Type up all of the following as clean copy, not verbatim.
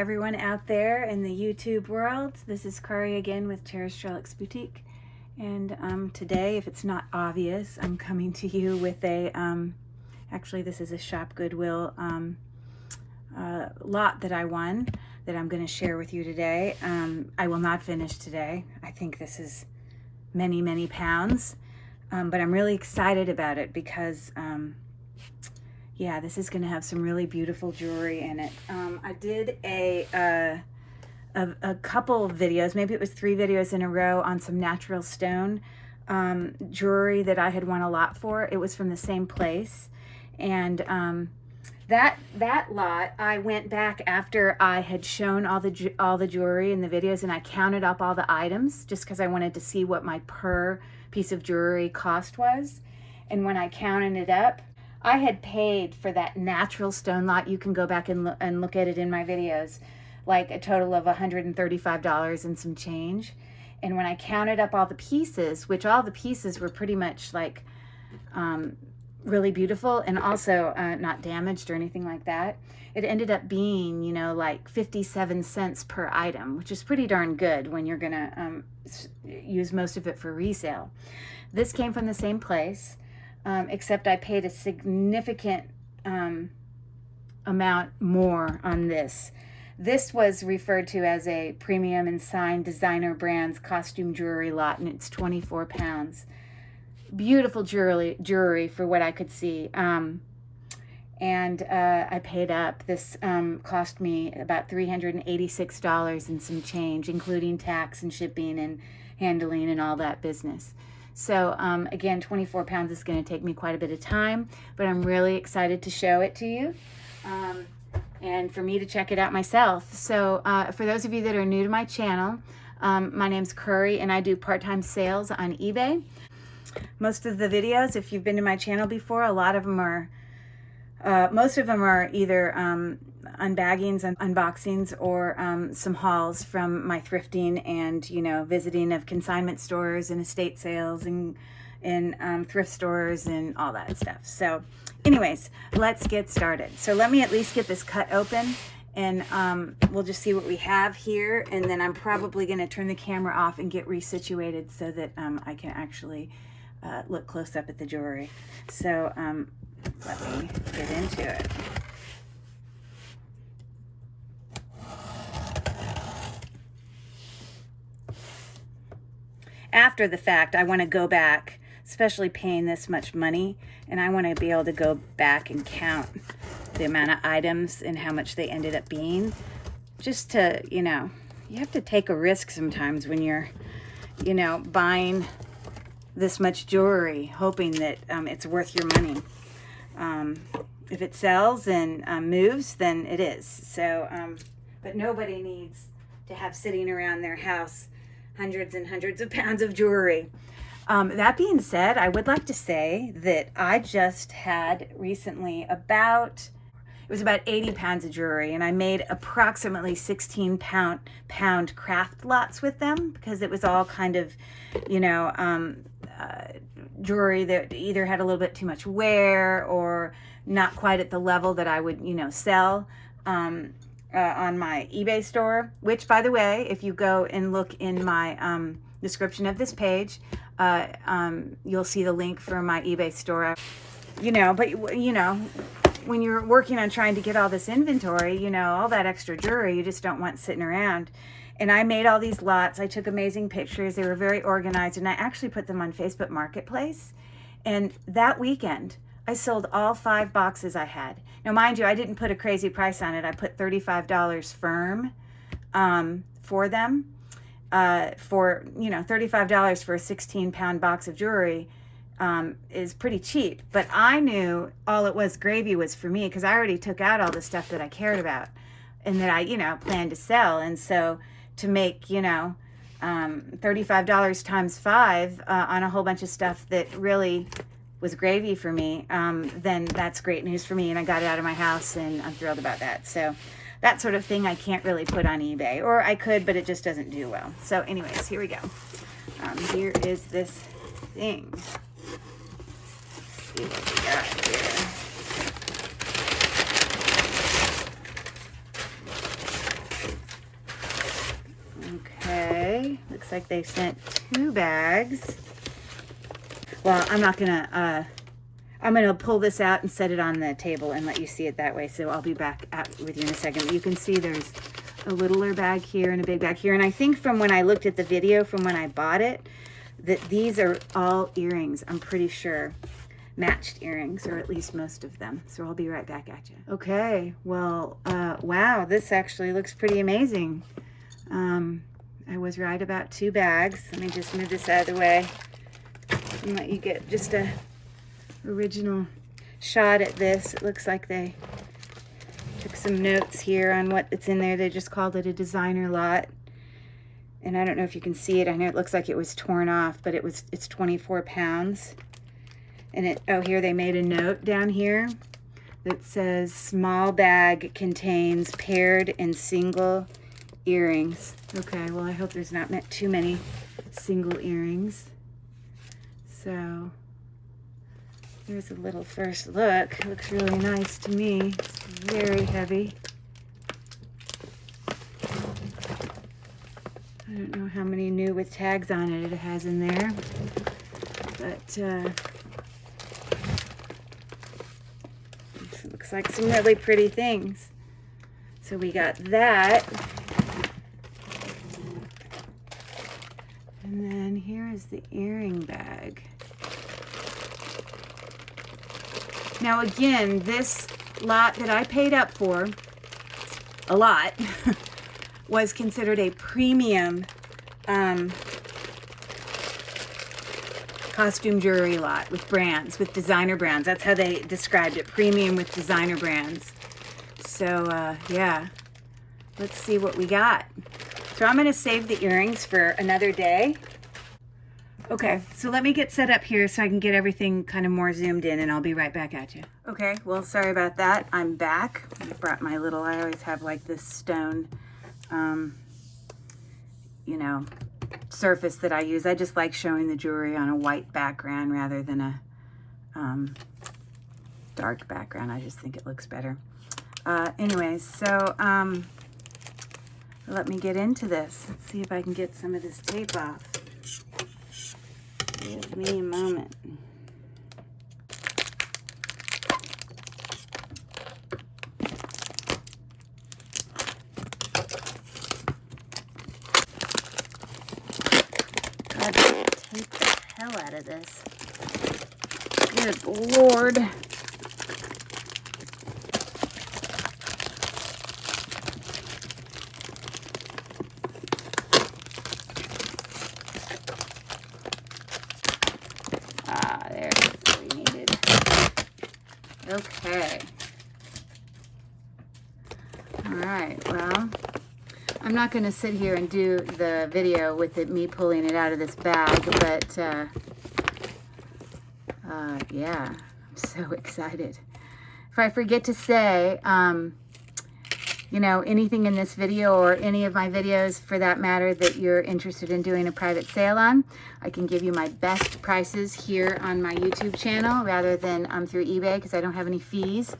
everyone out there in the YouTube world. This is Kari again with Cherished Relics Boutique. And today, if it's not obvious, I'm coming to you with a, actually this is a Shop Goodwill lot that I won that I'm going to share with you today. I will not finish today. I think this is many, many pounds, but I'm really excited about it because yeah, this is going to have some really beautiful jewelry in it. I did a couple of videos, maybe it was 3 videos in a row on some natural stone jewelry that I had won a lot for. It was from the same place. And that lot, I went back after I had shown all the jewelry in the videos, and I counted up all the items just because I wanted to see what my per piece of jewelry cost was. And when I counted it up, I had paid for that natural stone lot. You can go back and look at it in my videos, like a total of $135 and some change. And when I counted up all the pieces, which all the pieces were pretty much like really beautiful and also not damaged or anything like that, it ended up being, you know, like 57 cents per item, which is pretty darn good when you're gonna use most of it for resale. This came from the same place. Except I paid a significant amount more on this. This was referred to as a premium and signed designer brands costume jewelry lot, and it's 24 pounds. Beautiful jewelry for what I could see. And I paid up. This cost me about $386 and some change, including tax and shipping and handling and all that business. So again, 24 pounds is going to take me quite a bit of time, but I'm really excited to show it to you and for me to check it out myself. So for those of you that are new to my channel, my name's Kari and I do part-time sales on eBay. Most of the videos, if you've been to my channel before, a lot of them are, most of them are either unbaggings and unboxings or some hauls from my thrifting and, you know, visiting of consignment stores and estate sales and thrift stores and all that stuff. So anyways, let's get started. So let me at least get this cut open and we'll just see what we have here, and then I'm probably going to turn the camera off and get resituated so that I can actually look close up at the jewelry. So let me get into it. After the fact, I want to go back, especially paying this much money, and I want to be able to go back and count the amount of items and how much they ended up being. Just to, you know, you have to take a risk sometimes when you're, you know, buying this much jewelry, hoping that it's worth your money. If it sells and moves, then it is. So, but nobody needs to have sitting around their house hundreds and hundreds of pounds of jewelry. That being said, I would like to say that I just had recently it was about 80 pounds of jewelry, and I made approximately 16 pound craft lots with them because it was all kind of, you know, jewelry that either had a little bit too much wear or not quite at the level that I would, you know, sell on my eBay store, which, by the way, if you go and look in my description of this page, you'll see the link for my eBay store. You know, but you know, when you're working on trying to get all this inventory, you know, all that extra jewelry, you just don't want sitting around. And I made all these lots. I took amazing pictures. They were very organized, and I actually put them on Facebook Marketplace. And that weekend, I sold all 5 boxes I had. Now, mind you, I didn't put a crazy price on it. I put $35 firm for them. For, you know, $35 for a 16-pound box of jewelry is pretty cheap. But I knew all it was gravy was for me because I already took out all the stuff that I cared about and that I, you know, planned to sell. And so to make, you know, $35 times 5 on a whole bunch of stuff that really was gravy for me, then that's great news for me, and I got it out of my house, and I'm thrilled about that. So that sort of thing I can't really put on eBay, or I could, but it just doesn't do well. So anyways, here we go. Here is this thing. Let's see what we got here. Okay, looks like they sent 2 bags. Well, I'm gonna pull this out and set it on the table and let you see it that way. So I'll be back with you in a second. But you can see there's a littler bag here and a big bag here. And I think from when I looked at the video from when I bought it, that these are all earrings, I'm pretty sure. Matched earrings, or at least most of them. So I'll be right back at you. Okay, well, wow, this actually looks pretty amazing. I was right about 2 bags. Let me just move this out of the way and let you get just a original shot at this. It looks like they took some notes here on what it's in there. They just called it a designer lot. And I don't know if you can see it. I know it looks like it was torn off, but it's 24 pounds. And here they made a note down here that says small bag contains paired and single earrings. Okay, well, I hope there's not too many single earrings. So here's a little first look. It looks really nice to me. It's very heavy. I don't know how many new with tags on it has in there, but it looks like some really pretty things. So we got that. And then here is the earring bag. Now again, this lot that I paid up for, a lot, was considered a premium costume jewelry lot with brands, with designer brands. That's how they described it, premium with designer brands. So yeah, let's see what we got. So I'm gonna save the earrings for another day. Okay, so let me get set up here so I can get everything kind of more zoomed in, and I'll be right back at you. Okay, well, sorry about that. I'm back. I brought my little, I always have like this stone, you know, surface that I use. I just like showing the jewelry on a white background rather than a dark background. I just think it looks better. Anyways, so let me get into this. Let's see if I can get some of this tape off. Give me a moment. God, tape the hell out of this. Good Lord. Okay. All right, well, I'm not going to sit here and do the video with me pulling it out of this bag, but yeah, I'm so excited. If I forget to say, you know, anything in this video or any of my videos for that matter that you're interested in doing a private sale on, I can give you my best prices here on my YouTube channel rather than through eBay because I don't have any fees.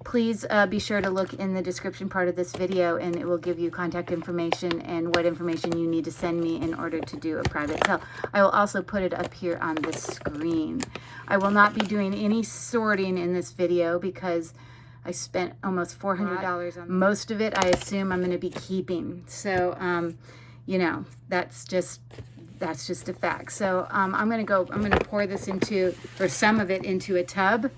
Please be sure to look in the description part of this video and it will give you contact information and what information you need to send me in order to do a private sale. I will also put it up here on the screen. I will not be doing any sorting in this video because I spent almost $400 on most of it. I assume I'm going to be keeping. So, you know, that's just a fact. So I'm going to pour this into, or some of it into a tub,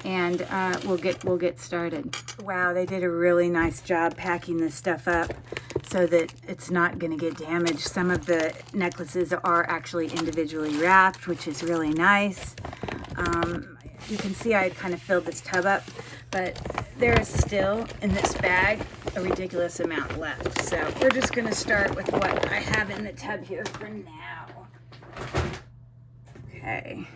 and we'll get started. Wow, they did a really nice job packing this stuff up so that it's not going to get damaged. Some of the necklaces are actually individually wrapped, which is really nice. You can see I kind of filled this tub up, but there is still in this bag a ridiculous amount left. So we're just going to start with what I have in the tub here for now. Okay.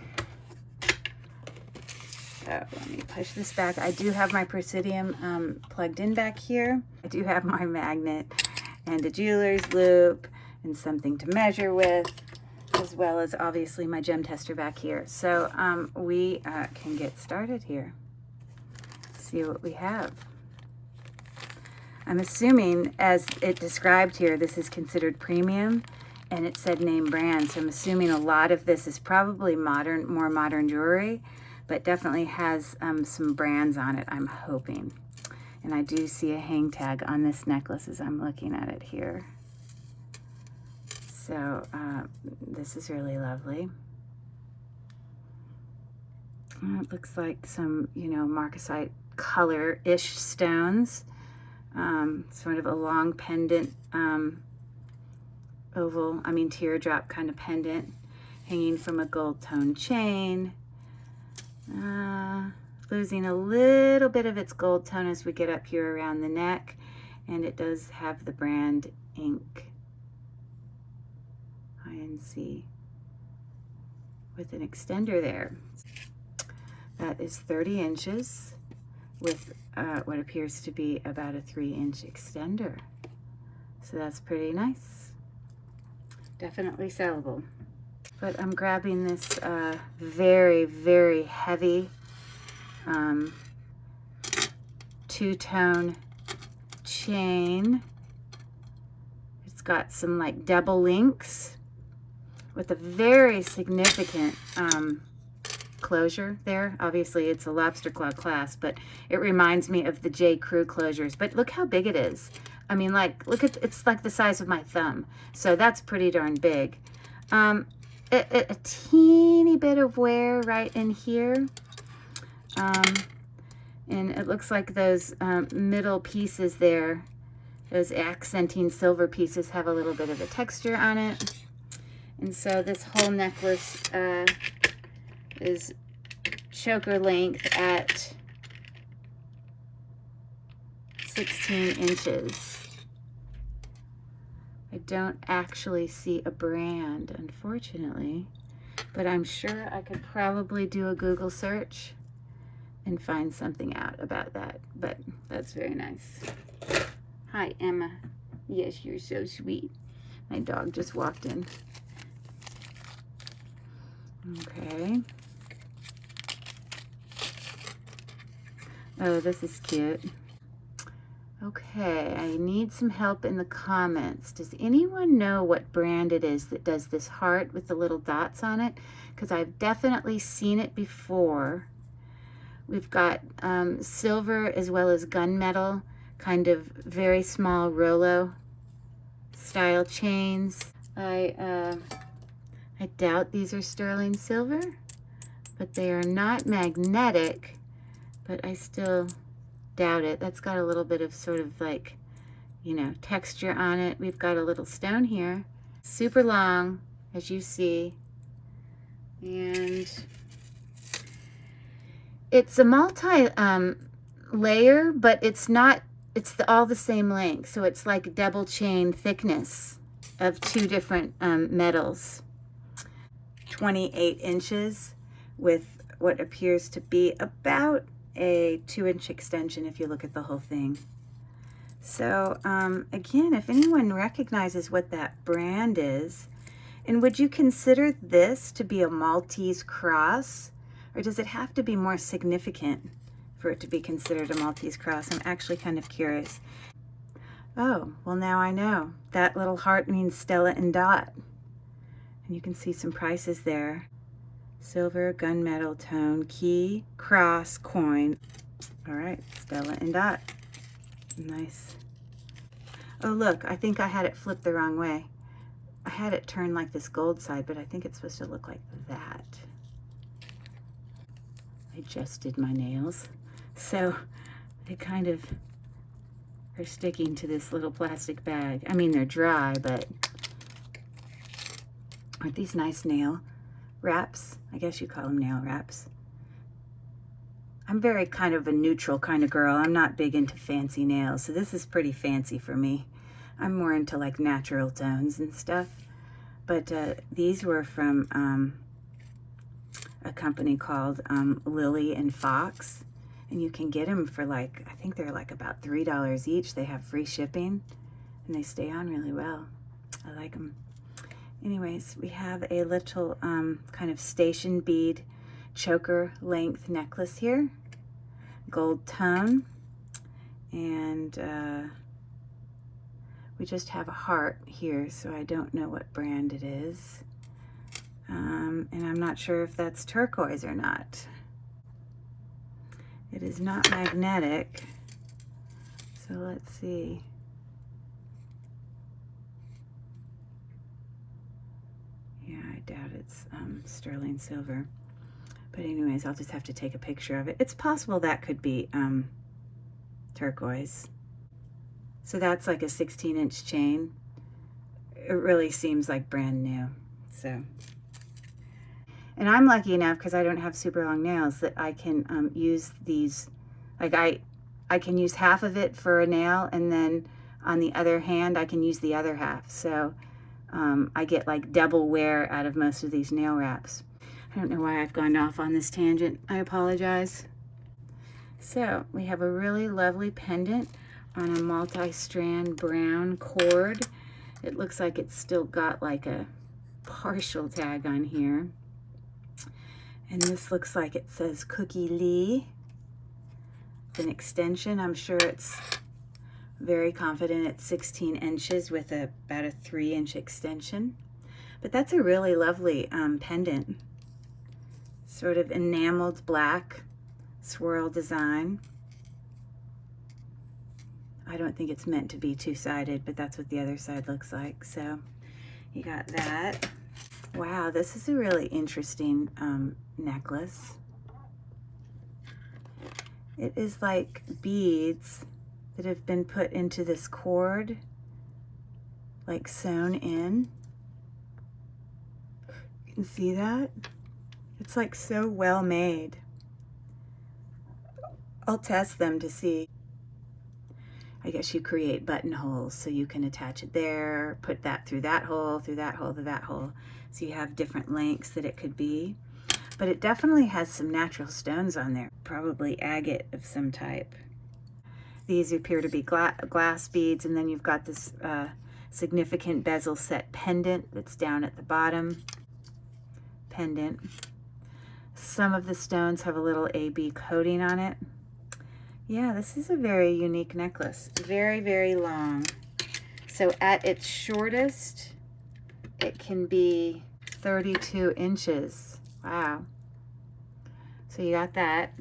So let me push this back. I do have my Presidium plugged in back here. I do have my magnet and a jeweler's loop and something to measure with, as well as obviously my gem tester back here. So we can get started here. See what we have. I'm assuming, as it described here, this is considered premium, and it said name brand, so I'm assuming a lot of this is probably modern, more modern jewelry, but definitely has some brands on it, I'm hoping. And I do see a hang tag on this necklace as I'm looking at it here. So this is really lovely. It looks like some, you know, marcasite color-ish stones. Sort of a long pendant, oval, teardrop kind of pendant, hanging from a gold tone chain. Losing a little bit of its gold tone as we get up here around the neck, and it does have the brand ink, INC, with an extender there. That is 30 inches with what appears to be about a 3-inch extender. So that's pretty nice. Definitely sellable. But I'm grabbing this very, very heavy two-tone chain. It's got some like double links with a very significant closure there. Obviously it's a lobster claw clasp, but it reminds me of the J. Crew closures. But look how big it is. I mean, like, look at, it's like the size of my thumb. So that's pretty darn big. A teeny bit of wear right in here. And it looks like those middle pieces there, those accenting silver pieces, have a little bit of a texture on it. And so this whole necklace is choker length at 16 inches. I don't actually see a brand, unfortunately, but I'm sure I could probably do a Google search and find something out about that. But that's very nice. Hi, Emma. Yes, you're so sweet. My dog just walked in. Okay. Oh, this is cute. Okay, I need some help in the comments. Does anyone know what brand it is that does this heart with the little dots on it? Because I've definitely seen it before. We've got silver as well as gunmetal, kind of very small Rolo style chains. I doubt these are sterling silver, but they are not magnetic, but I still doubt it. That's got a little bit of sort of like, you know, texture on it. We've got a little stone here, super long, as you see, and it's a multi layer, but it's not, it's all the same length. So it's like double chain thickness of two different metals. 28 inches with what appears to be about a 2-inch extension if you look at the whole thing. So again, if anyone recognizes what that brand is, and would you consider this to be a Maltese cross, or does it have to be more significant for it to be considered a Maltese cross? I'm actually kind of curious. Oh, well, now I know. That little heart means Stella and Dot. And you can see some prices there. Silver, gunmetal, tone, key, cross, coin. All right, Stella and Dot. Nice. Oh, look, I think I had it flipped the wrong way. I had it turned like this gold side, but I think it's supposed to look like that. I just did my nails, so they kind of are sticking to this little plastic bag. I mean, they're dry, but aren't these nice nail wraps? I guess you call them nail wraps. I'm very kind of a neutral kind of girl. I'm not big into fancy nails, so this is pretty fancy for me. I'm more into like natural tones and stuff. But these were from a company called Lily and Fox, and you can get them for like, I think they're like about $3 each. They have free shipping, and they stay on really well. I like them. Anyways, we have a little kind of station bead choker length necklace here, gold tone, and We just have a heart here, so I don't know what brand it is. And I'm not sure if that's turquoise or not. It is not magnetic, so let's see. Yeah, I doubt it's sterling silver. But anyways, I'll just have to take a picture of it. It's possible that could be turquoise. So that's like a 16-inch chain. It really seems like brand new. So, and I'm lucky enough because I don't have super long nails that I can use these. Like I can use half of it for a nail, and then on the other hand I can use the other half. So I get like double wear out of most of these nail wraps. I don't know why I've gone off on this tangent. I apologize. So we have a really lovely pendant on a multi-strand brown cord. It looks like it's still got like a partial tag on here. And this looks like it says Cookie Lee. It's an extension. I'm sure it's very confident it's 16 inches with about a 3-inch extension. But that's a really lovely pendant. Sort of enameled black swirl design. I don't think it's meant to be two-sided, but that's what the other side looks like. So you got that. Wow, this is a really interesting necklace. It is like beads that have been put into this cord, like sewn in. You can see that? It's like so well made. I'll test them to see. I guess you create buttonholes so you can attach it there, put that through that hole, through that hole, through that hole. So you have different lengths that it could be. But it definitely has some natural stones on there, probably agate of some type. These appear to be glass beads, and then you've got this significant bezel set pendant that's down at the bottom. Pendant. Some of the stones have a little AB coating on it. Yeah, this is a very unique necklace. Very, very long. So at its shortest, it can be 32 inches. Wow. So you got that.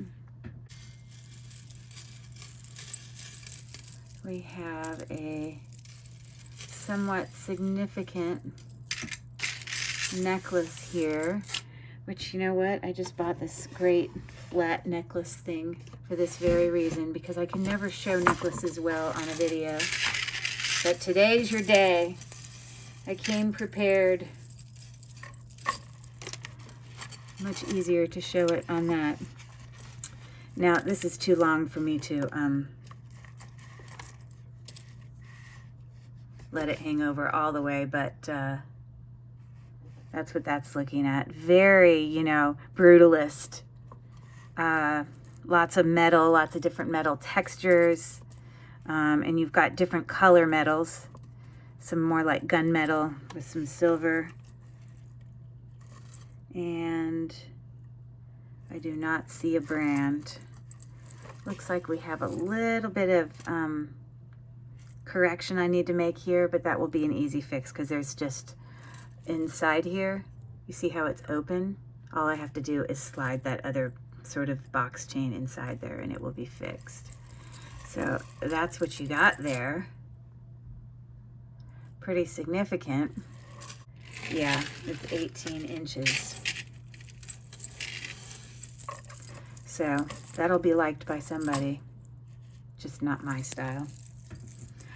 We have a somewhat significant necklace here, which, you know what? I just bought this great flat necklace thing for this very reason, because I can never show necklaces well on a video. But today's your day. I came prepared. Much easier to show it on that. Now, this is too long for me to let it hang over all the way, but that's what that's looking at. Very, you know, brutalist. Lots of metal, lots of different metal textures. And you've got different color metals. Some more like gunmetal with some silver. And I do not see a brand. Looks like we have a little bit of correction I need to make here, but that will be an easy fix because there's just inside here, you see how it's open? All I have to do is slide that other sort of box chain inside there and it will be fixed. So that's what you got there. Pretty significant. Yeah, it's 18 inches. So that'll be liked by somebody, just not my style.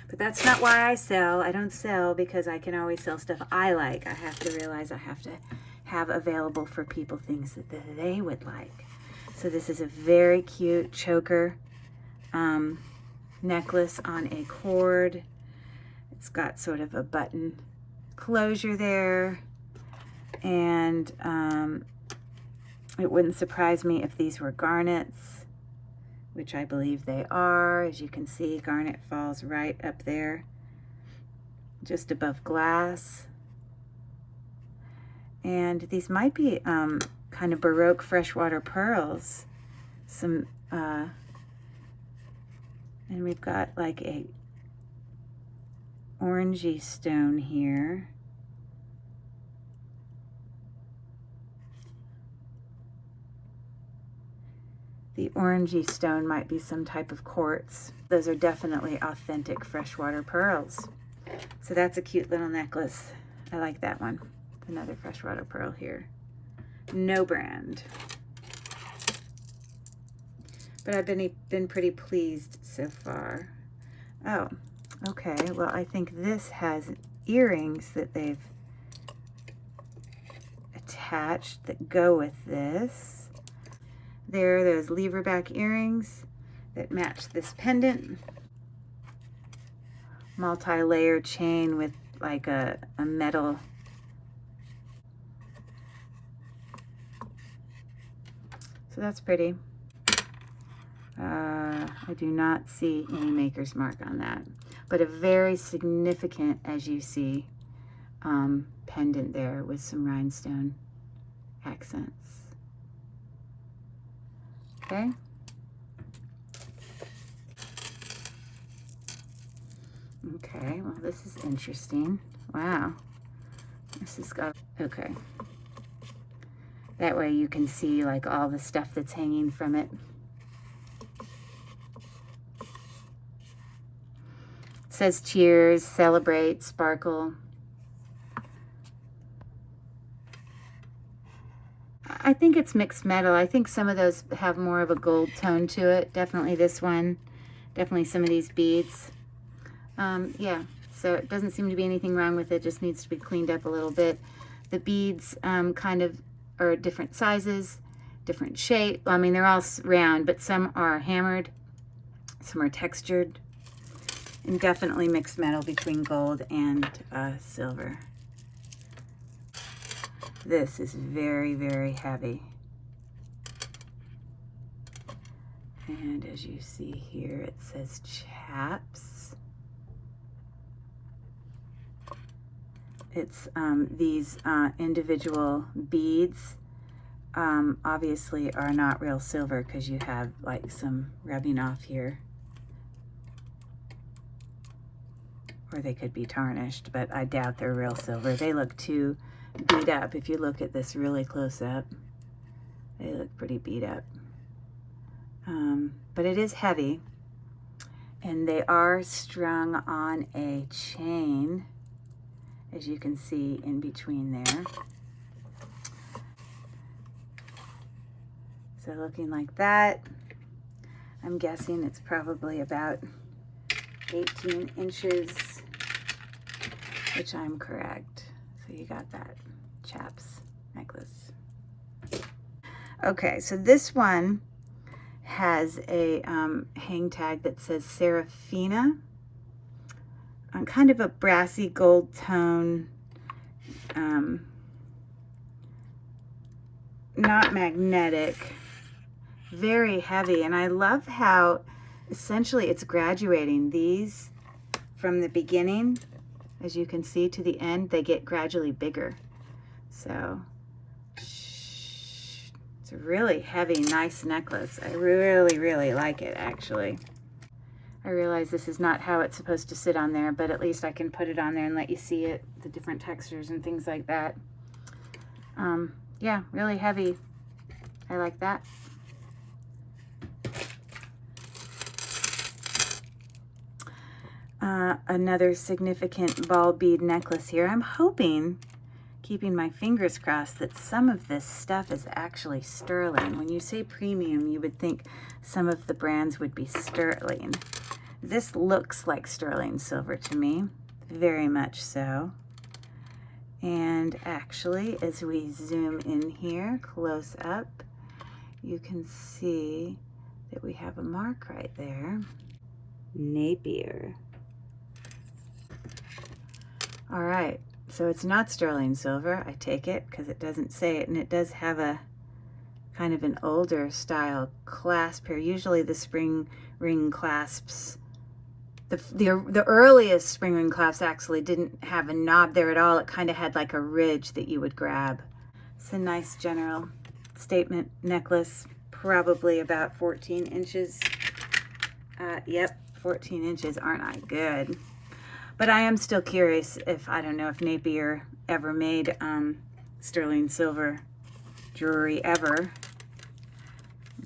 But that's not why I sell. I don't sell because I can always sell stuff I like. I have to realize I have to have available for people things that they would like. So this is a very cute choker necklace on a cord. It's got sort of a button closure there. And it wouldn't surprise me if these were garnets, which I believe they are. As you can see, garnet falls right up there, just above glass. And these might be kind of Baroque freshwater pearls. Some, and we've got like a orangey stone here. The orangey stone might be some type of quartz. Those are definitely authentic freshwater pearls. So that's a cute little necklace. I like that one. Another freshwater pearl here. No brand. But I've been pretty pleased so far. Oh, okay. Well, I think this has earrings that they've attached that go with this. There are those lever back earrings that match this pendant. Multi-layer chain with like a metal. So that's pretty. I do not see any maker's mark on that, but a very significant, as you see, pendant there with some rhinestone accents. Okay. Okay, well, this is interesting. Wow. This has got, okay. That way you can see like all the stuff that's hanging from it. It says cheers, celebrate, sparkle. I think it's mixed metal. I think some of those have more of a gold tone to it. Definitely this one. Definitely some of these beads. Yeah, so it doesn't seem to be anything wrong with it. Just needs to be cleaned up a little bit. The beads kind of are different sizes, different shape. I mean, they're all round, but some are hammered, some are textured, and definitely mixed metal between gold and silver. This is very, very heavy. And as you see here, it says chaps. It's these individual beads obviously are not real silver because you have like some rubbing off here. Or they could be tarnished, but I doubt they're real silver. They look too beat up. If you look at this really close up, they look pretty beat up. But it is heavy, and they are strung on a chain, as you can see in between there. So looking like that, I'm guessing it's probably about 18 inches, which I'm correct. So you got that chaps necklace. Okay, so this one has a hang tag that says Serafina on kind of a brassy gold tone, not magnetic, very heavy. And I love how essentially it's graduating. These from the beginning, as you can see, to the end, they get gradually bigger. So it's a really heavy, nice necklace. I really, really like it, actually. I realize this is not how it's supposed to sit on there, but at least I can put it on there and let you see it, the different textures and things like that. Yeah, really heavy. I like that. Another significant ball bead necklace here. I'm hoping, keeping my fingers crossed, that some of this stuff is actually sterling. When you say premium, you would think some of the brands would be sterling. This looks like sterling silver to me, very much so. And actually, as we zoom in here close up, you can see that we have a mark right there. Napier. All right, so it's not sterling silver, I take it, because it doesn't say it, and it does have a kind of an older style clasp here. Usually the spring ring clasps, the earliest spring ring clasps actually didn't have a knob there at all. It kind of had like a ridge that you would grab. It's a nice general statement necklace, probably about 14 inches. Yep, 14 inches, aren't I good? But I am still curious if, I don't know if Napier ever made sterling silver jewelry ever,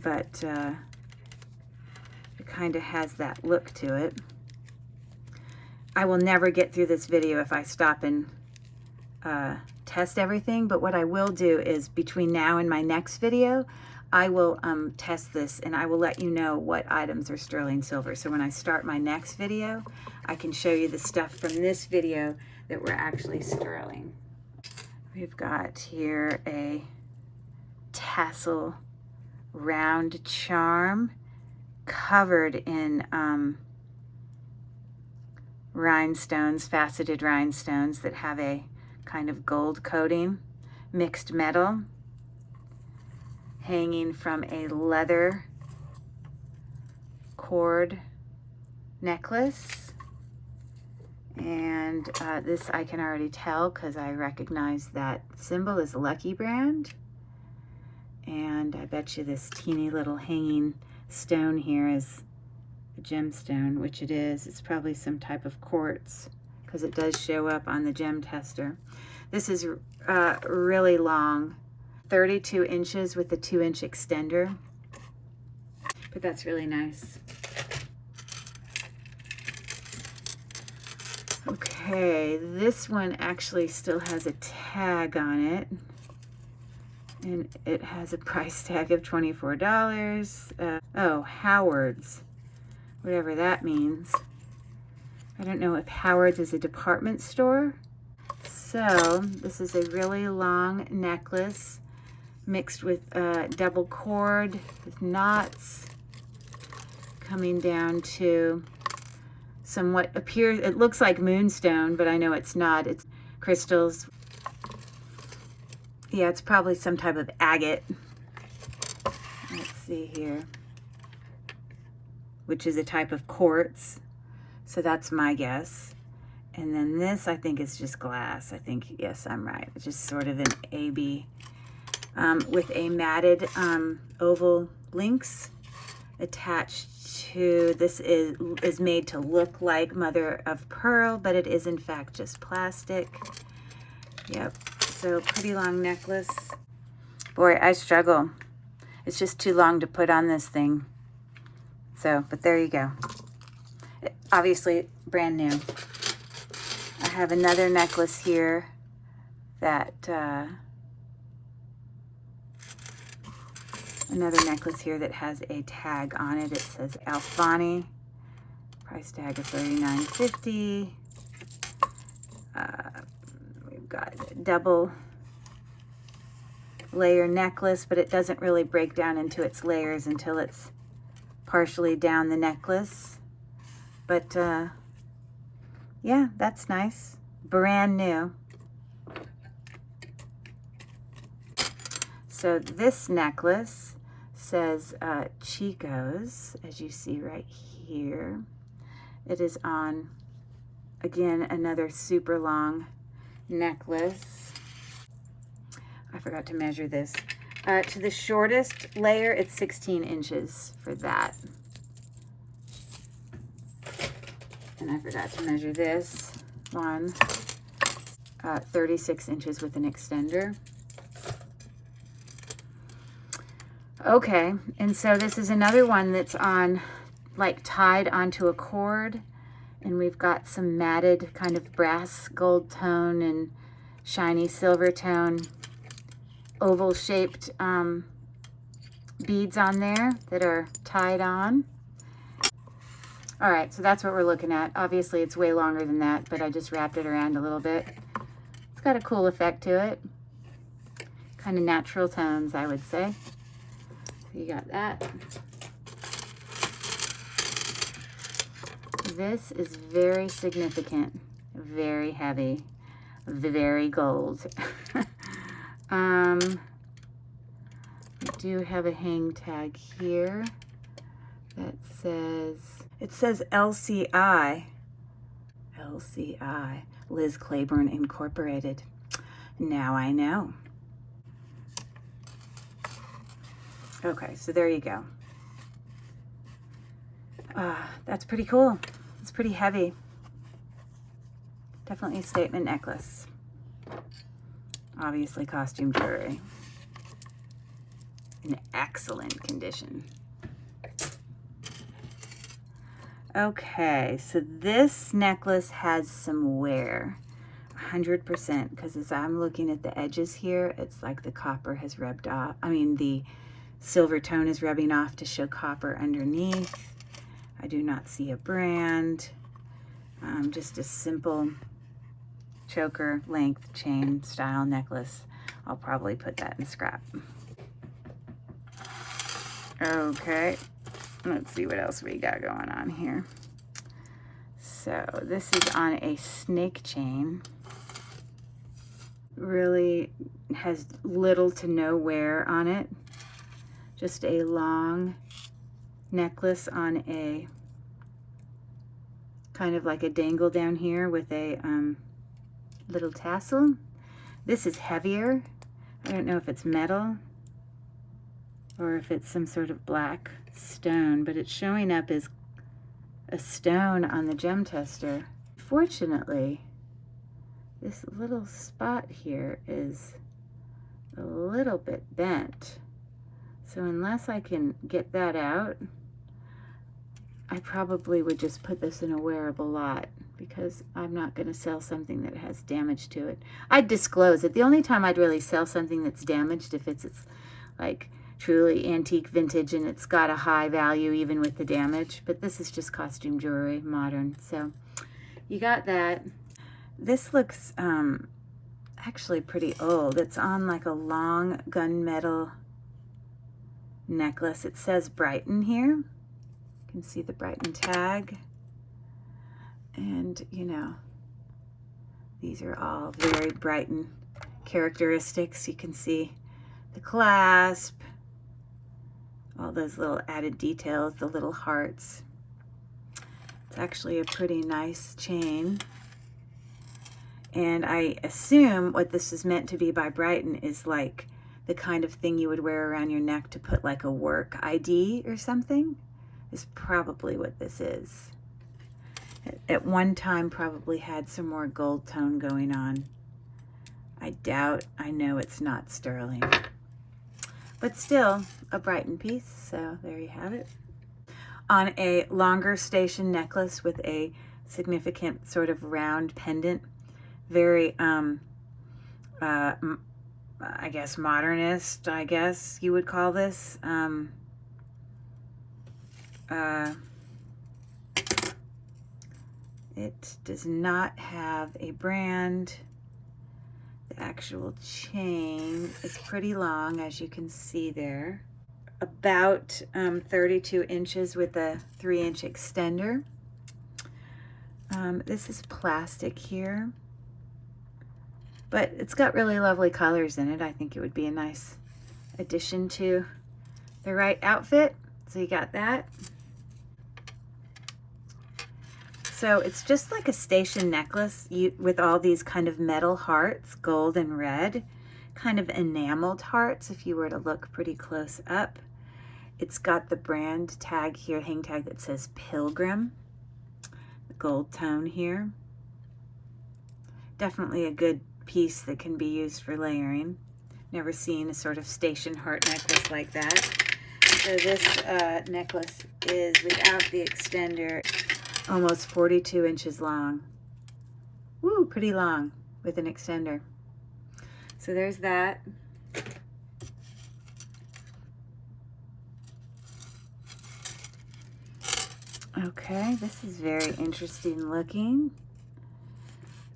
but it kind of has that look to it. I will never get through this video if I stop and test everything, but what I will do is between now and my next video, I will test this and I will let you know what items are sterling silver. So when I start my next video, I can show you the stuff from this video that were actually sterling. We've got here a tassel round charm covered in rhinestones, faceted rhinestones that have a kind of gold coating, mixed metal, hanging from a leather cord necklace. And this I can already tell because I recognize that symbol is Lucky Brand. And I bet you this teeny little hanging stone here is a gemstone, which it is. It's probably some type of quartz because it does show up on the gem tester. This is really long, 32 inches with a 2-inch extender, but that's really nice. Okay, this one actually still has a tag on it, and it has a price tag of $24. Oh, Howard's, whatever that means. I don't know if Howard's is a department store. So this is a really long necklace mixed with double cord with knots coming down to some what appears, it looks like moonstone, but I know it's not. It's crystals. Yeah, it's probably some type of agate. Let's see here. Which is a type of quartz. So that's my guess. And then this, I think, is just glass. I think, yes, I'm right. It's just sort of an AB with a matted oval links attached to. This is made to look like mother of pearl, but it is in fact just plastic. Yep. So pretty long necklace. Boy, I struggle. It's just too long to put on this thing. So, but there you go. Obviously, brand new. I have another necklace here that, has a tag on it. It says Alfani, price tag of $39.50. We've got a double layer necklace, but it doesn't really break down into its layers until it's partially down the necklace. But yeah, that's nice. Brand new. So this necklace says Chico's, as you see right here. It is on, again, another super long necklace. I forgot to measure this. To the shortest layer, it's 16 inches for that. And I forgot to measure this one. 36 inches with an extender. Okay, and so this is another one that's on, like, tied onto a cord, and we've got some matted kind of brass gold tone and shiny silver tone oval shaped beads on there that are tied on. All right, so that's what we're looking at. Obviously it's way longer than that, but I just wrapped it around a little bit. It's got a cool effect to it. Kind of natural tones, I would say. So you got that. This is very significant, very heavy, very gold. We do have a hang tag here that says, it says LCI, Liz Claiborne Incorporated. Now I know. Okay, so there you go. That's pretty cool. It's pretty heavy. Definitely a statement necklace. Obviously costume jewelry. In excellent condition. Okay, so this necklace has some wear. 100%, because as I'm looking at the edges here, it's like the copper has rubbed off. I mean, the silver tone is rubbing off to show copper underneath. I do not see a brand. Just a simple choker length chain style necklace. I'll probably put that in scrap. Okay, let's see what else we got going on here. So this is on a snake chain. Really has little to no wear on it. Just a long necklace on a kind of like a dangle down here with a little tassel. This is heavier. I don't know if it's metal or if it's some sort of black stone, but it's showing up as a stone on the gem tester. Fortunately, this little spot here is a little bit bent. So unless I can get that out, I probably would just put this in a wearable lot, because I'm not going to sell something that has damage to it. I'd disclose it. The only time I'd really sell something that's damaged if it's like truly antique vintage and it's got a high value even with the damage. But this is just costume jewelry, modern. So you got that. This looks actually pretty old. It's on like a long gunmetal necklace. It says Brighton here. You can see the Brighton tag. And, you know, these are all very Brighton characteristics. You can see the clasp, all those little added details, the little hearts. It's actually a pretty nice chain. And I assume what this is meant to be by Brighton is like the kind of thing you would wear around your neck to put like a work ID or something, is probably what this is. At one time probably had some more gold tone going on. I know it's not sterling. But still a Brighton piece, so there you have it. On a longer station necklace with a significant sort of round pendant. Very, I guess modernist, I guess you would call this. It does not have a brand. The actual chain is pretty long, as you can see there. About 32 inches with a 3-inch extender. This is plastic here, but it's got really lovely colors in it. I think it would be a nice addition to the right outfit. So you got that. So it's just like a station necklace with all these kind of metal hearts, gold and red, kind of enameled hearts if you were to look pretty close up. It's got the brand tag here, hang tag, that says Pilgrim, the gold tone here. Definitely a good piece that can be used for layering. Never seen a sort of station heart necklace like that. So this necklace is without the extender, almost 42 inches long. Woo, pretty long with an extender. So there's that. Okay, this is very interesting looking.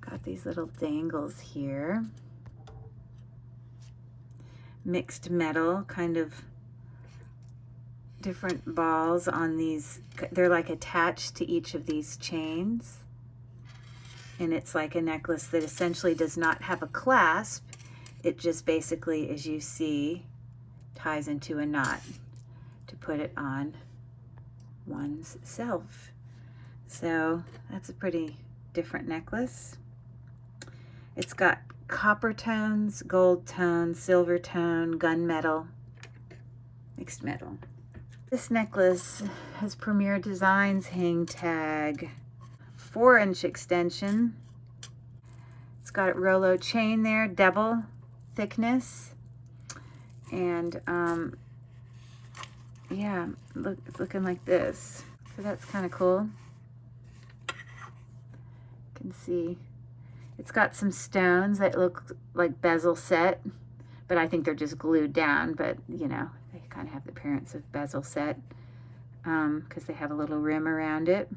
Got these little dangles here. Mixed metal, kind of different balls on these. They're like attached to each of these chains. And it's like a necklace that essentially does not have a clasp. It just basically, as you see, ties into a knot to put it on one's self. So that's a pretty different necklace. It's got copper tones, gold tone, silver tone, gunmetal, mixed metal. This necklace has Premier Designs hang tag, 4-inch extension, got a Rolo chain there, double thickness. And yeah, looking like this. So that's kind of cool. You can see it's got some stones that look like bezel set, but I think they're just glued down, but you know, they kind of have the appearance of bezel set because they have a little rim around it.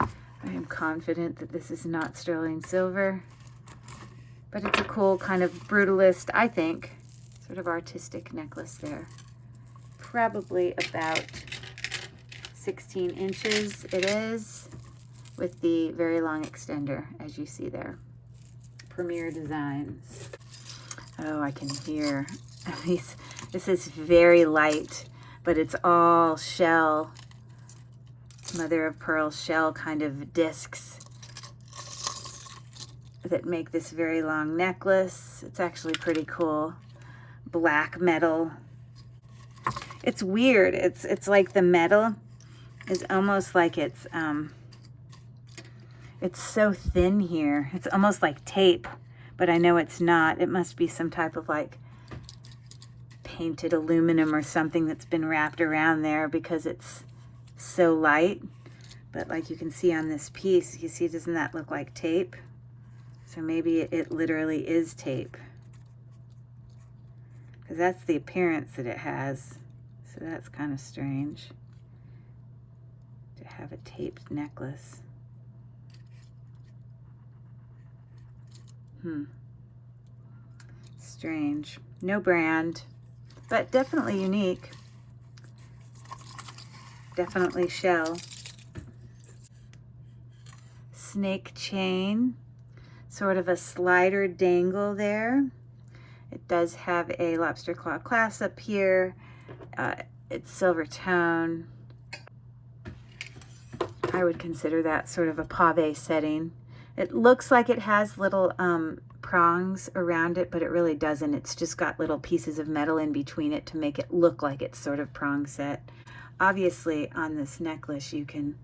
I am confident that this is not sterling silver, but it's a cool kind of brutalist, I think, sort of artistic necklace there. Probably about 16 inches it is, with the very long extender, as you see there. Premier Designs. Oh, I can hear these. This is very light, but it's all shell, mother of pearl shell kind of discs that make this very long necklace. It's actually pretty cool. Black metal. It's weird. It's like the metal is almost like it's so thin here. It's almost like tape, but I know it's not. It must be some type of like painted aluminum or something that's been wrapped around there because it's so light. But like you can see on this piece, you see, doesn't that look like tape? So maybe it literally is tape, because that's the appearance that it has. So that's kind of strange to have a taped necklace. Strange. No brand, but definitely unique. Definitely shell. Snake chain. Sort of a slider dangle there. It does have a lobster claw clasp up here. It's silver tone. I would consider that sort of a pave setting. It looks like it has little prongs around it, but it really doesn't. It's just got little pieces of metal in between it to make it look like it's sort of prong set. Obviously, on this necklace, you can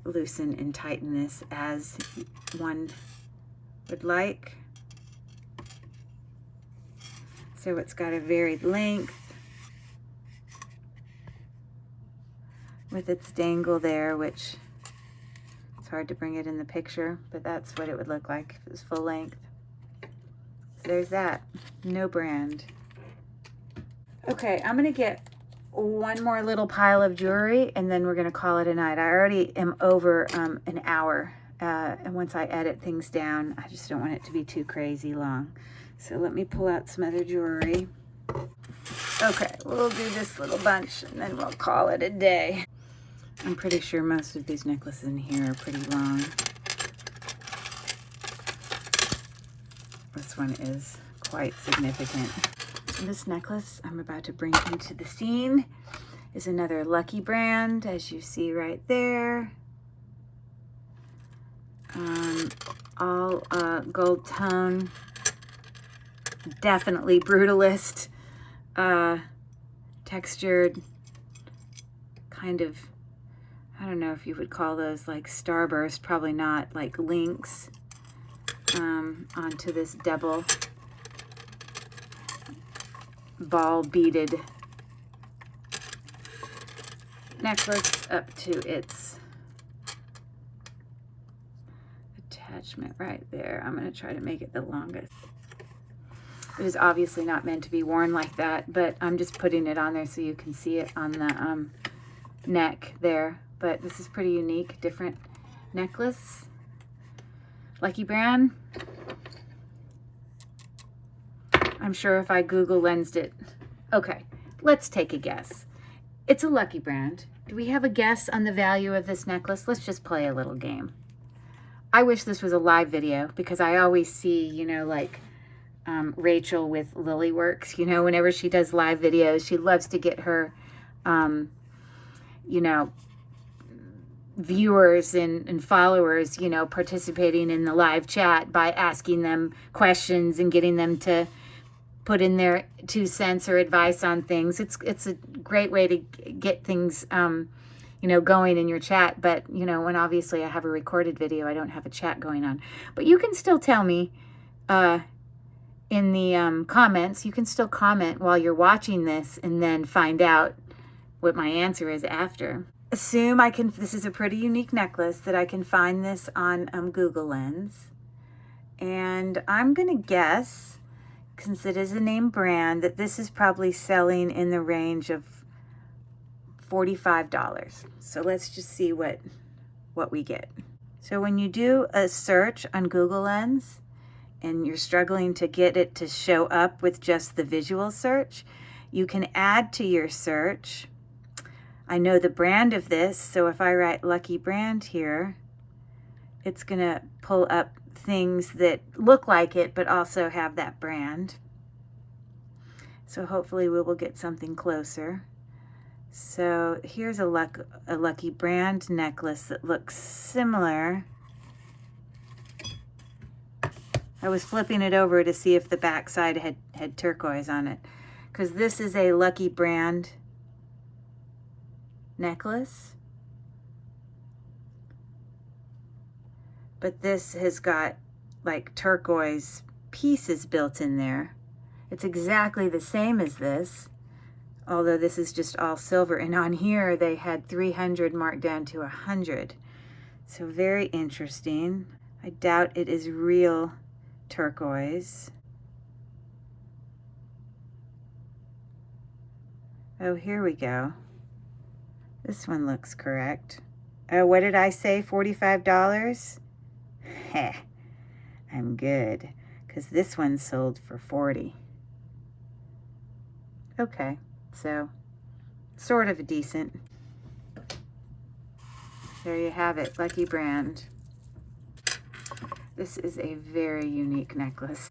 loosen and tighten this as one would like. So it's got a varied length with its dangle there, which it's hard to bring it in the picture, but that's what it would look like if it was full length. So there's that. No brand. Okay, I'm gonna get one more little pile of jewelry and then we're gonna call it a night. I already am over an hour. And once I edit things down, I just don't want it to be too crazy long. So let me pull out some other jewelry. Okay, we'll do this little bunch and then we'll call it a day. I'm pretty sure most of these necklaces in here are pretty long. This one is quite significant. This necklace I'm about to bring into the scene is another Lucky brand, as you see right there. All gold tone, definitely brutalist, textured, kind of, I don't know if you would call those like starburst, probably not, like links, onto this double ball beaded necklace up to its attachment right there. I'm going to try to make it the longest. It is obviously not meant to be worn like that, but I'm just putting it on there so you can see it on the neck there. But this is pretty unique, different necklace. Lucky brand. I'm sure if I Google lensed it. Okay, let's take a guess. It's a Lucky brand. Do we have a guess on the value of this necklace? Let's just play a little game. I wish this was a live video because I always see, you know, like Rachel with Lily Works, you know, whenever she does live videos, she loves to get her, you know, viewers and followers, you know, participating in the live chat by asking them questions and getting them to put in their 2 cents or advice on things. It's a great way to get things, you know, going in your chat. But, you know, when obviously I have a recorded video, I don't have a chat going on. But you can still tell me in the comments. You can still comment while you're watching this and then find out what my answer is after. Assume this is a pretty unique necklace, that I can find this on Google Lens. And I'm gonna guess, since it is a name brand, that this is probably selling in the range of $45. So let's just see what we get. So when you do a search on Google Lens and you're struggling to get it to show up with just the visual search, you can add to your search. I know the brand of this, so if I write Lucky Brand here, it's gonna pull up things that look like it but also have that brand. So hopefully we will get something closer. So here's a Lucky Brand necklace that looks similar. I was flipping it over to see if the back side had turquoise on it, because this is a Lucky Brand necklace, but this has got like turquoise pieces built in there. It's exactly the same as this, although this is just all silver, and on here they had 300 marked down to 100. So very interesting. I doubt it is real turquoise. Oh, here we go. This one looks correct. Oh, what did I say? $45? Heh, I'm good, because this one sold for 40. Okay, so sort of decent. There you have it, Lucky Brand. This is a very unique necklace.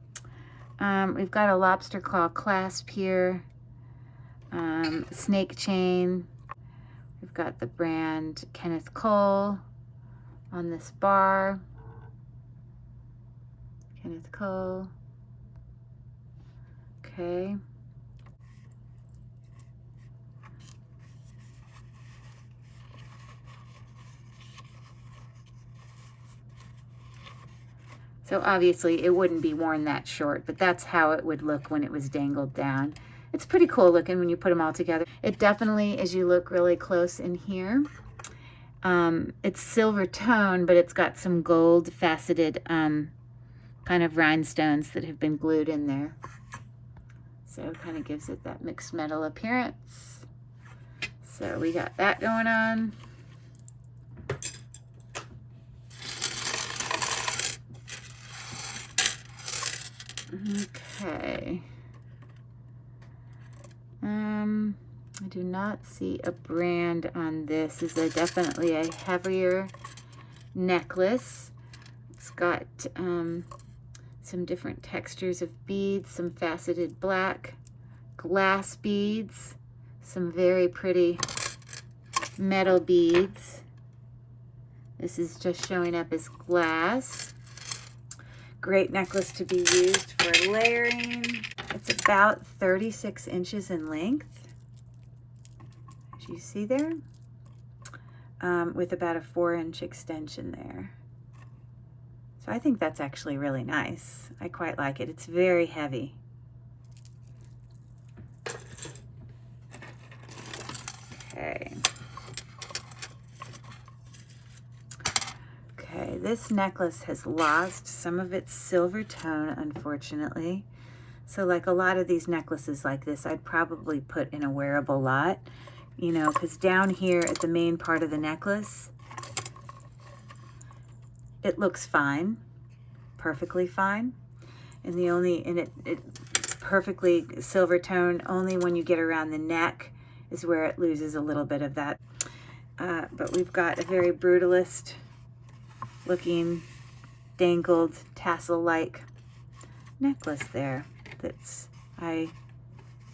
We've got a lobster claw clasp here, snake chain. We've got the brand Kenneth Cole on this bar. Kenneth Cole. Okay. So obviously it wouldn't be worn that short, but that's how it would look when it was dangled down. It's pretty cool looking when you put them all together. It definitely, as you look really close in here, it's silver tone, but it's got some gold faceted kind of rhinestones that have been glued in there. So it kind of gives it that mixed metal appearance. So we got that going on. Okay. I do not see a brand on this. This is definitely a heavier necklace. It's got some different textures of beads, some faceted black glass beads, some very pretty metal beads. This is just showing up as glass. Great necklace to be used for layering. It's about 36 inches in length, as you see there, with about a 4-inch extension there. So I think that's actually really nice. I quite like it. It's very heavy. Okay. Okay, this necklace has lost some of its silver tone, unfortunately. So like a lot of these necklaces like this, I'd probably put in a wearable lot, you know, because down here at the main part of the necklace, it looks fine, perfectly fine. And it perfectly silver tone, only when you get around the neck is where it loses a little bit of that. But we've got a very brutalist looking dangled tassel-like necklace there. I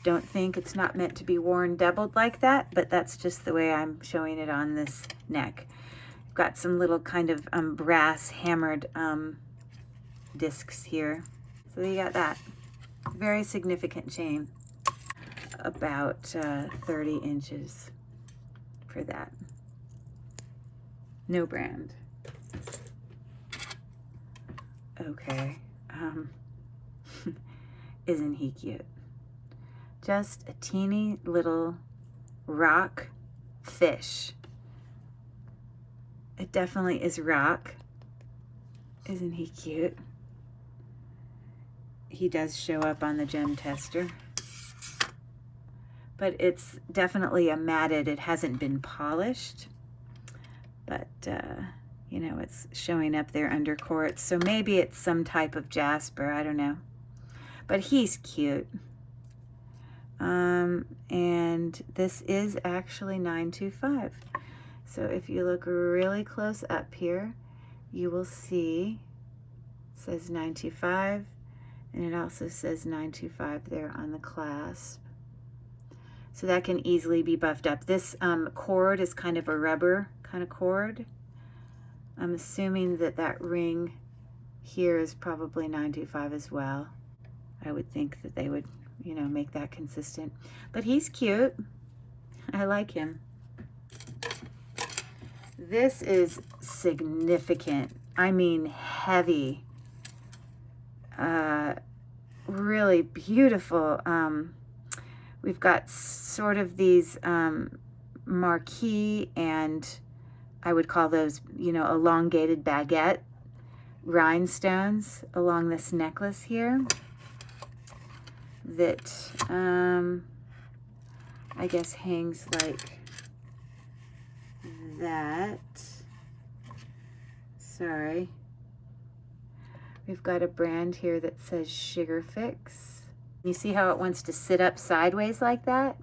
don't think it's not meant to be worn doubled like that, but that's just the way I'm showing it on this neck. I've got some little kind of brass hammered discs here. So you got that. Very significant chain. About 30 inches for that. No brand. Okay. Isn't he cute? Just a teeny little rock fish. It definitely is rock. Isn't he cute? He does show up on the gem tester. But it's definitely a matted, it hasn't been polished. But, you know, it's showing up there under quartz. So maybe it's some type of jasper, I don't know. But he's cute. And this is actually $9.25. So if you look really close up here, you will see it says $9.25, and it also says $9.25 there on the clasp. So that can easily be buffed up. This cord is kind of a rubber kind of cord. I'm assuming that that ring here is probably $9.25 as well. I would think that they would, you know, make that consistent. But he's cute. I like him. This is significant. I mean, heavy. Really beautiful. We've got sort of these marquee, and I would call those, you know, elongated baguette rhinestones along this necklace here that I guess hangs like that. Sorry. We've got a brand here that says Sugar Fix. You see how it wants to sit up sideways like that?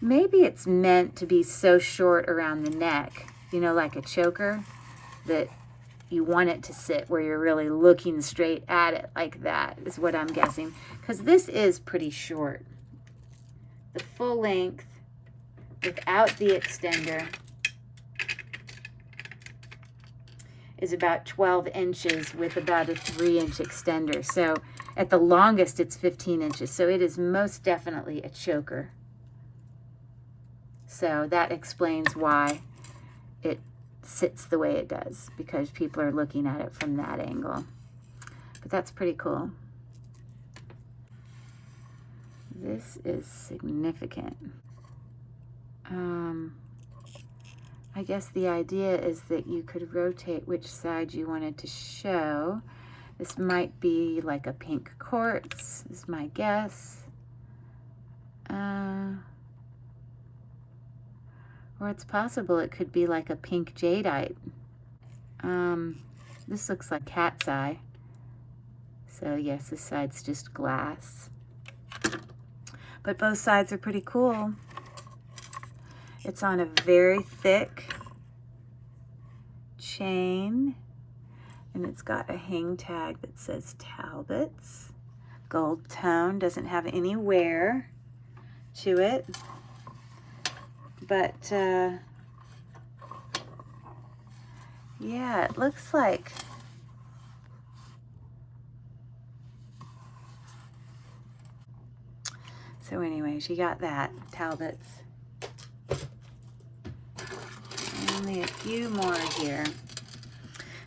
Maybe it's meant to be so short around the neck, you know, like a choker, that you want it to sit where you're really looking straight at it like that, is what I'm guessing. Because this is pretty short. The full length without the extender is about 12 inches with about a 3-inch extender. So at the longest, it's 15 inches. So it is most definitely a choker. So that explains why it sits the way it does, because people are looking at it from that angle. But that's pretty cool. This is significant. I guess the idea is that you could rotate which side you wanted to show. This might be like a pink quartz, is my guess. Or it's possible it could be like a pink jadeite. This looks like cat's eye. So yes, this side's just glass. But both sides are pretty cool. It's on a very thick chain, and it's got a hang tag that says Talbots. Gold tone, doesn't have any wear to it. But, yeah, it looks like so anyways, you got that, Talbots. Only a few more here.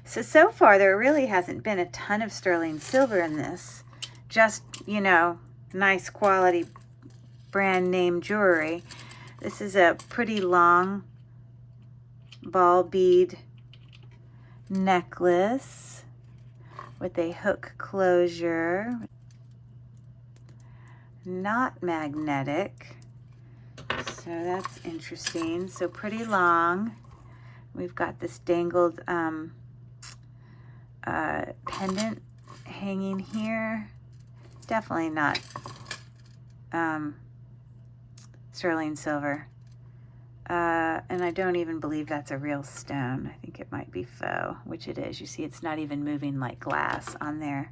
So far there really hasn't been a ton of sterling silver in this. Just, you know, nice quality brand name jewelry. This is a pretty long ball bead necklace with a hook closure. Not magnetic, so that's interesting. So pretty long. We've got this dangled pendant hanging here. Definitely not sterling silver. And I don't even believe that's a real stone. I think it might be faux, which it is. You see it's not even moving like glass on there.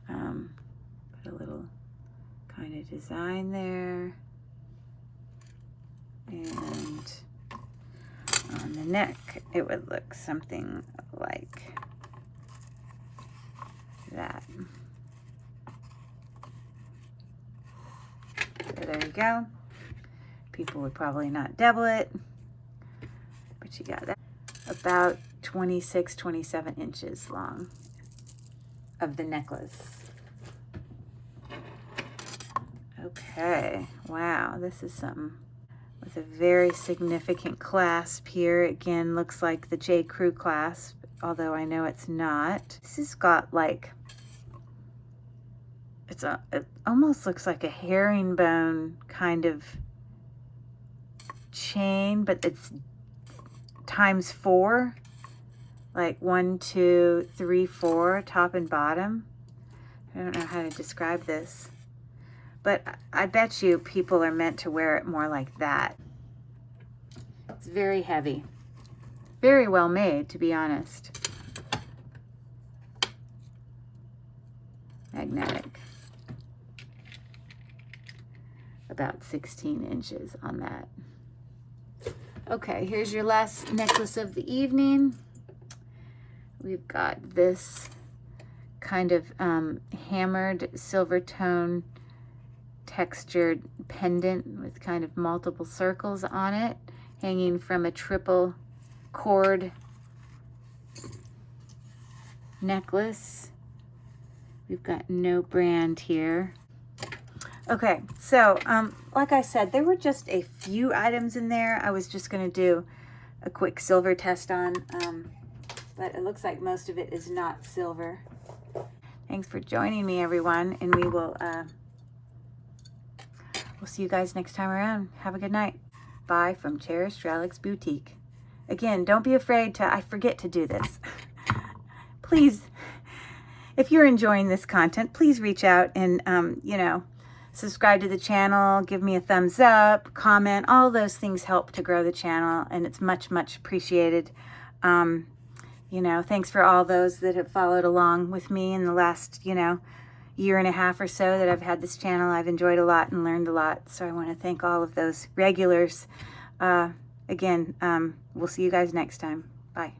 Put a little kind of design there. And on the neck, it would look something like that. So there you go. People would probably not double it, but you got that. About 26, 27 inches long of the necklace. Okay, wow, this is something with a very significant clasp here. Again, looks like the J. Crew clasp, although I know it's not. This has got like, it almost looks like a herringbone kind of chain, but it's times 4, like 1, 2, 3, 4, top and bottom. I don't know how to describe this, but I bet you people are meant to wear it more like that. It's very heavy, very well made, to be honest. Magnetic. About 16 inches on that. Okay, here's your last necklace of the evening. We've got this kind of hammered silver tone textured pendant with kind of multiple circles on it, hanging from a triple cord necklace. We've got no brand here. Okay, so like I said, there were just a few items in there I was just going to do a quick silver test on, but it looks like most of it is not silver. Thanks for joining me, everyone, and we'll see you guys next time around. Have a good night. Bye from Cherished Relics Boutique. Again, don't be afraid to, I forget to do this. Please, if you're enjoying this content, please reach out and, you know, subscribe to the channel, give me a thumbs up, comment. All those things help to grow the channel, and it's much, much appreciated. You know, thanks for all those that have followed along with me in the last, you know, year and a half or so that I've had this channel. I've enjoyed a lot and learned a lot, so I want to thank all of those regulars. Again, we'll see you guys next time. Bye.